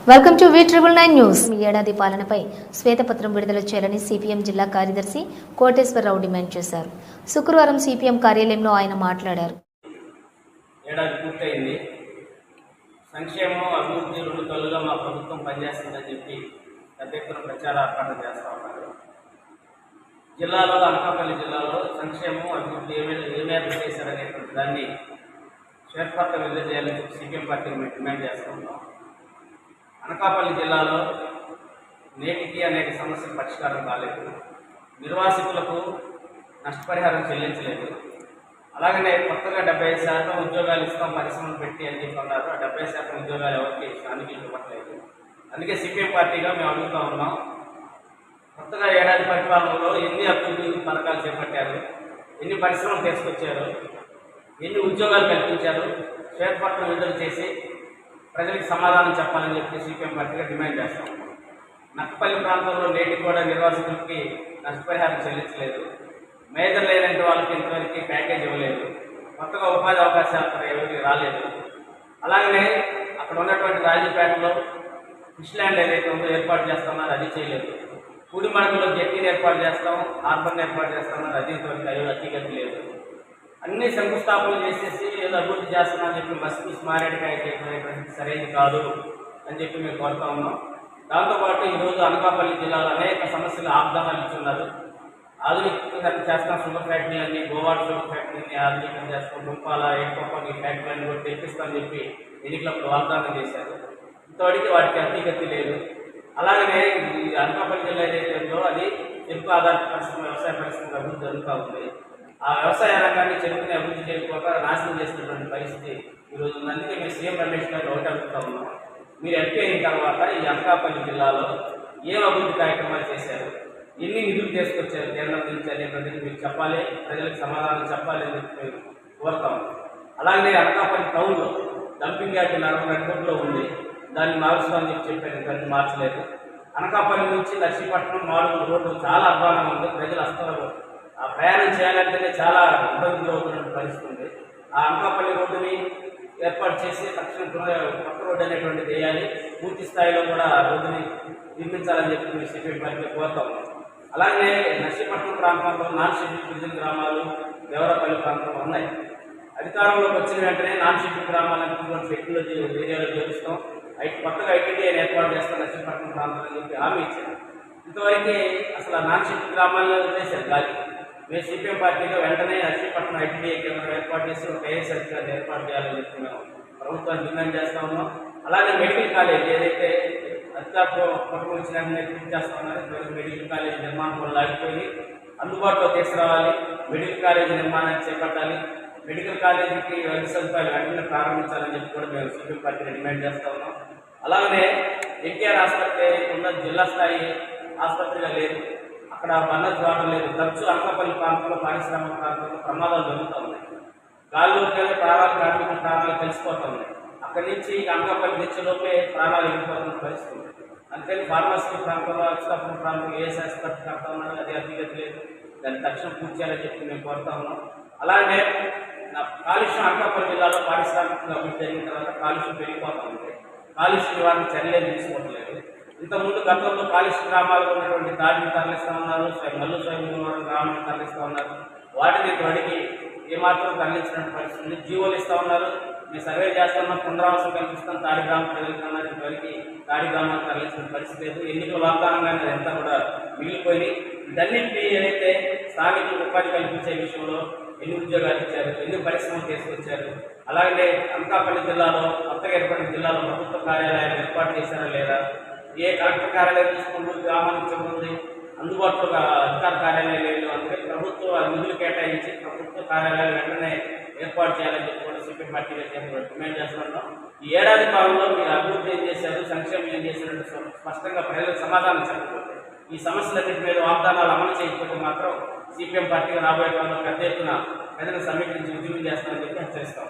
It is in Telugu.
Welcome to V999 news. ఈ ఏడాది పాలనపై శ్వేతపత్రం విడుదల చేయాలని సిపిఎం జిల్లా కార్యదర్శి కోటేశ్వరరావు డిమాండ్ చేశారు. శుక్రవారం సిపిఎం కార్యాలయంలో ఆయన మాట్లాడారు. ఏడాది పూర్తయింది. సంక్షేమం అభివృద్ధి రెండు కళ్ళుగా మా ప్రభుత్వం పనిచేస్తుందని చెప్పి పెద్ద ఎత్తున ప్రచారార్పణ చేస్తూ ఉన్నారు. జిల్లాలో అనకాపల్లి జిల్లాలో సంక్షేమం అభివృద్ధి ఏమేమి చేశారనేటువంటి దాన్ని శ్వేతపత్రం విడుదల చేయాలని సిపిఎం పార్టీ డిమాండ్ చేస్తూ ఉన్నాం. అనకాపల్లి జిల్లాలో నేటికి అనేక సమస్యలు పరిష్కారం కాలేదు. నిర్వాసితులకు నష్టపరిహారం చెల్లించలేదు. అలాగనే కొత్తగా 75% ఉద్యోగాలు ఇస్తాం పరిశ్రమలు పెట్టి అని చెప్పి అన్నారు. ఆ 70% ఉద్యోగాలు ఎవరికి స్థానికులు ఇవ్వట్లేదు. అందుకే సిపిఎం పార్టీగా మేము అడుగుతూ ఉన్నాం, కొత్తగా ఏడాది పరిపాలనలో ఎన్ని అభివృద్ధి పథకాలు చేపట్టారు, ఎన్ని పరిశ్రమలు తీసుకొచ్చారు, ఎన్ని ఉద్యోగాలు కల్పించారు, శ్వేతపత్రం విడుదల చేసి ప్రజలకు సమాధానం చెప్పాలని చెప్పి సిపిఎం పార్టీగా డిమాండ్ చేస్తాం. నక్కపల్లి ప్రాంతంలో నేటికి కూడా నిర్వాసితులకి నష్టపరిహారం చెల్లించలేదు. మేజర్ లేనంటే వాళ్ళకి ఇంతవరకు ప్యాకేజ్ ఇవ్వలేదు. కొత్తగా ఉపాధి అవకాశాలు అక్కడ ఎవరికి రాలేదు. అలాగనే అక్కడ ఉన్నటువంటి రాజీపేటలో ఫిష్ ల్యాండ్ ఏదైతే ఉందో ఏర్పాటు చేస్తామన్నారు, అది చేయలేదు. కూడిమడకలో జట్టీని ఏర్పాటు చేస్తాం, హార్బర్ని ఏర్పాటు చేస్తామన్నారు, అది ఇంతవరకు అతిగతి లేదు. అన్ని శంకుస్థాపనలు చేసేసి ఏదో అభివృద్ధి చేస్తున్నామని చెప్పి మసి మారేడుకాయ చేయడం సరైనది కాదు అని చెప్పి మేము కోరుతా ఉన్నాం. దాంతోపాటు ఈరోజు అనకాపల్లి జిల్లాలో అనేక సమస్యలు ఆగ్దానాలు ఇచ్చున్నారు. ఆధునికంగా చేస్తాం, షుగర్ ఫ్యాక్టరీలన్నీ, గోవాడ షుగర్ ఫ్యాక్టరీని ఆధునికంగా చేస్తాం, దుంపాల ఎక్కువ ఫ్యాక్టరీలన్నీ కూడా తెప్పిస్తామని చెప్పి ఎన్నికలప్పుడు వాగ్దానం చేశారు. ఇంతవరకు వాటికి అతిగతి లేదు. అలాగనే ఈ అనకాపల్లి జిల్లా ఏదైతే ఉందో అది చెరుకు ఆధారిత పరిశ్రమ, వ్యవసాయ పరిశ్రమ అభివృద్ధి జరుగుతూ ఉంది. ఆ వ్యవసాయ రంగాన్ని చెరుకుని అభివృద్ధి చేయకపోక నాశనం చేస్తున్నటువంటి పరిస్థితి ఈరోజు ఉంది. అందుకే మేము సీఎం రమేష్ గారు ఒకటి అడుగుతా ఉన్నాం, మీరు ఎంపీ అయిన తర్వాత ఈ అనకాపల్లి జిల్లాలో ఏం అభివృద్ధి కార్యక్రమాలు చేశారు, ఎన్ని నిధులు తీసుకొచ్చారు కేంద్రం నుంచి అనేటువంటిది మీరు చెప్పాలి, ప్రజలకు సమాధానం చెప్పాలి అని చెప్పి మేము కోరుతా ఉన్నాం. అలాగే అనకాపల్లి టౌన్లో డంపింగ్ యార్డ్ 40 కోట్లలో ఉంది, దాన్ని మారుస్తామని చెప్పారు, దాన్ని మార్చలేదు. అనకాపల్లి నుంచి నర్సీపట్నం మాడుగుల రోడ్డు చాలా అధ్వానంగా ఉంది. ప్రజలు అస్తలు ఆ ప్రయాణం చేయాలంటేనే చాలా ఇబ్బందులు అవుతున్న పరిస్థితి ఉంది. ఆ అనకాపల్లి రోడ్డుని ఏర్పాటు చేసి తక్షణ కొత్త రోడ్డు అనేటువంటిది వేయాలి. పూర్తి స్థాయిలో కూడా రోడ్డుని నిర్మించాలని చెప్పి మేము సిపిఎం పార్టీలో కోరుతా ఉన్నాం. అలాగే నర్సీపట్నం ప్రాంతంలో నాన్ షెడ్యూల్ గిరిజన గ్రామాలు, దేవరపల్లి ప్రాంతంలో ఉన్నాయి. అధికారంలోకి వచ్చిన వెంటనే నాన్ షెడ్యూల్ గ్రామాలను టెక్నాలజీ ఏరియాలో చేరుస్తాం, కొత్తగా ఐటీడీఐని ఏర్పాటు చేస్తాం నర్సీపట్నం ప్రాంతం అని చెప్పి హామీ ఇచ్చారు. ఇంతవరకు అసలు నాన్ షెడ్యూల్ గ్రామాల్లో వదిలేశారు గాలి. మేము సిపిఎం పార్టీగా వెంటనే నర్సీపట్నం ఐటీడీఐ కేంద్రం ఏర్పాటు చేసి ఒక ఐఏఎస్ అధికారులు ఏర్పాటు చేయాలని చెప్పి మేము ప్రభుత్వాన్ని డిమాండ్ చేస్తా ఉన్నాం. అలాగే మెడికల్ కాలేజ్ ఏదైతే అత్యాపం వచ్చిన చేస్తా ఉన్నారు, మెడికల్ కాలేజ్ నిర్మాణం కూడా లాగిపోయి అందుబాటులో తీసుకురావాలి. మెడికల్ కాలేజ్ నిర్మాణాన్ని చేపట్టాలి. మెడికల్ కాలేజీకి వైద్య సదుపాయాలు వెంటనే ప్రారంభించాలని చెప్పి కూడా మేము సిపిఎం పార్టీని డిమాండ్ చేస్తా ఉన్నాం. అలాగనే ఎన్టీఆర్ ఆసుపత్రి ఉన్న జిల్లా స్థాయి ఆసుపత్రిగా లేదు, అక్కడ వనరు రావడం లేదు. తరచూ అనకాపల్లి ప్రాంతంలో, పారిశ్రామిక ప్రాంతంలో ప్రమాదాలు జరుగుతూ ఉన్నాయి. గాల్లోకి కార్మికుల ప్రాణాలు కలిసిపోతూ ఉన్నాయి. అక్కడి నుంచి అనకాపల్లి తెచ్చేలోపే ప్రాణాలు ఎగిరిపోతున్న పరిస్థితి ఉంది. అందుకని ఫార్మసీ ప్రాంతంలో, అక్షరాపురం ప్రాంతంలో ఏఎస్ ఆసుపత్రి కడతా ఉన్నారు, అది అభివృద్ధి లేదు. దాన్ని తక్షణం పూర్తి చేయాలని చెప్పి మేము కోరుతా ఉన్నాం. అలాగే కాలుష్యం అనకాపల్లి జిల్లాలో పారిశ్రామికంగా అభివృద్ధి జరిగిన తర్వాత కాలుష్యం పెరిగిపోతూ ఉంది. కాలుష్య నివారణ చర్యలు తీసుకోవట్లేదు. ఇంతకుముందు గతంలో కాలుష్య గ్రామాల్లో ఉన్నటువంటి దాడిని తరలిస్తూ ఉన్నారు, మల్లు స్వయం గ్రామాన్ని తరలిస్తూ ఉన్నారు. వాటిని అడిగి ఏమాత్రం తరలించినట్టు పరిస్థితుంది. జీవోలు ఇస్తూ ఉన్నారు, మేము సర్వే చేస్తున్నాం, పునరావాసం కల్పిస్తాం తాడి గ్రామం ప్రజలుతున్నారు. ఇంతవరకు తాడి గ్రామాన్ని తరలించిన పరిస్థితి లేదు. ఎన్నికల వాగ్దానంగానే అదంతా కూడా మిగిలిపోయి ఇదన్నింటినీ ఏదైతే స్థానికులకు ఉపాధి కల్పించే విషయంలో ఎన్ని ఉద్యోగాలు ఇచ్చారు, ఎన్ని పరిశ్రమలు తీసుకొచ్చారు, అలాగే అనకాపల్లి జిల్లాలో కొత్తగా ఏర్పడిన జిల్లాలో ప్రభుత్వ కార్యాలయాలు ఏర్పాటు చేశారా లేదా, ఏ కలెక్టర్ కార్యాలయం తీసుకుంటూ గ్రామానికి చెందుతుంది, అందుబాటులో అధికార కార్యాలయాలు లేదు. అందుకని ప్రభుత్వ నిధులు కేటాయించి ప్రభుత్వ కార్యాలయాలు వెంటనే ఏర్పాటు చేయాలని చెప్పి కూడా సిపిఎం పార్టీగా డిమాండ్ చేస్తున్నాం. ఈ ఏడాది కాలంలో మీరు అభివృద్ధి ఏం చేశారు, సంక్షేమం ఏం చేశారంటే స్పష్టంగా ప్రజలకు సమాధానం చెప్పకపోతే, ఈ సమస్యలన్నింటి మీద వాగ్దానాలు అమలు చేయకపోతే మాత్రం సిపిఎం పార్టీగా రాబోయే కాలంలో పెద్ద ఎత్తున ప్రజలను సమీకరించి ఉద్యమం చేస్తామని చెప్పి హెచ్చరిస్తాం.